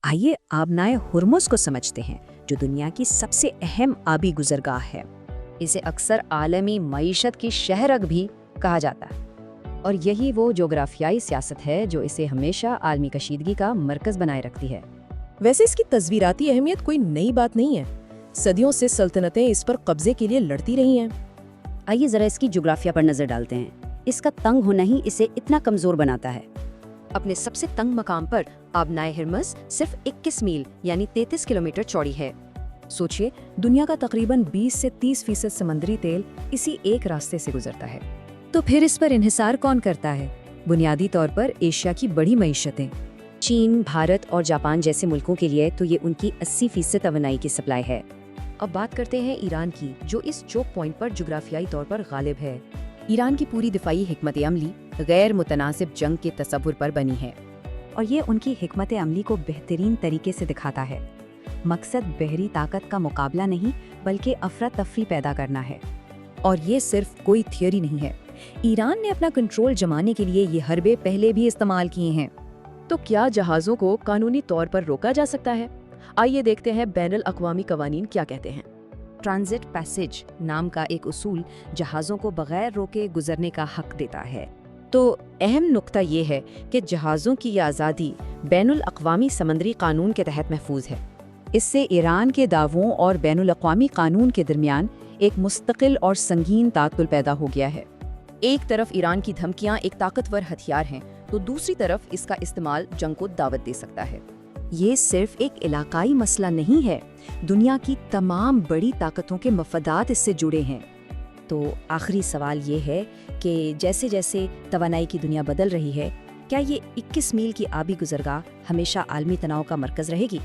آئیے آبنائے ہرمز کو سمجھتے ہیں، جو دنیا کی سب سے اہم آبی گزرگاہ ہے۔ اسے اکثر عالمی معیشت کی شہرک بھی کہا جاتا ہے، اور یہی وہ جغرافیائی سیاست ہے جو اسے ہمیشہ عالمی کشیدگی کا مرکز بنائے رکھتی ہے۔ ویسے اس کی تصویراتی اہمیت کوئی نئی بات نہیں ہے، صدیوں سے سلطنتیں اس پر قبضے کے لیے لڑتی رہی ہیں۔ آئیے ذرا اس کی جغرافیہ پر نظر ڈالتے ہیں۔ اس کا تنگ ہونا ہی اسے اتنا کمزور بناتا ہے۔ اپنے سب سے تنگ مقام پر آبنائے ہرمز صرف 21 میل یعنی 33 کلومیٹر چوڑی ہے۔ سوچئے، دنیا کا تقریباً 20 سے 30% سمندری تیل اسی ایک راستے سے گزرتا ہے۔ تو پھر اس پر انحصار کون کرتا ہے؟ بنیادی طور پر ایشیا کی بڑی معیشتیں۔ چین، بھارت اور جاپان جیسے ملکوں کے لیے تو یہ ان کی 80% توانائی کی سپلائی ہے۔ اب بات کرتے ہیں ایران کی، جو اس چوک پوائنٹ پر جغرافیائی طور پر غالب ہے۔ ایران کی پوری دفاعی حکمت عملی غیر متناسب جنگ کے تصور پر بنی ہے، اور یہ ان کی حکمت عملی کو بہترین طریقے سے دکھاتا ہے۔ مقصد بحری طاقت کا مقابلہ نہیں بلکہ افراتفری پیدا کرنا ہے۔ اور یہ صرف کوئی تھیوری نہیں ہے، ایران نے اپنا کنٹرول جمانے کے لیے یہ حربے پہلے بھی استعمال کیے ہیں۔ تو کیا جہازوں کو قانونی طور پر روکا جا سکتا ہے؟ آئیے دیکھتے ہیں بین الاقوامی قوانین کیا کہتے ہیں۔ ٹرانزٹ پیسج نام کا ایک اصول جہازوں کو بغیر روکے گزرنے کا حق دیتا ہے۔ تو اہم نقطہ یہ ہے کہ جہازوں کی یہ آزادی بین الاقوامی سمندری قانون کے تحت محفوظ ہے۔ اس سے ایران کے دعووں اور بین الاقوامی قانون کے درمیان ایک مستقل اور سنگین تعطل پیدا ہو گیا ہے۔ ایک طرف ایران کی دھمکیاں ایک طاقتور ہتھیار ہیں، تو دوسری طرف اس کا استعمال جنگ کو دعوت دے سکتا ہے۔ یہ صرف ایک علاقائی مسئلہ نہیں ہے، دنیا کی تمام بڑی طاقتوں کے مفادات اس سے جڑے ہیں۔ تو آخری سوال یہ ہے کہ جیسے جیسے توانائی کی دنیا بدل رہی ہے، کیا یہ 21 میل کی آبی گزرگاہ ہمیشہ عالمی تناؤ کا مرکز رہے گی؟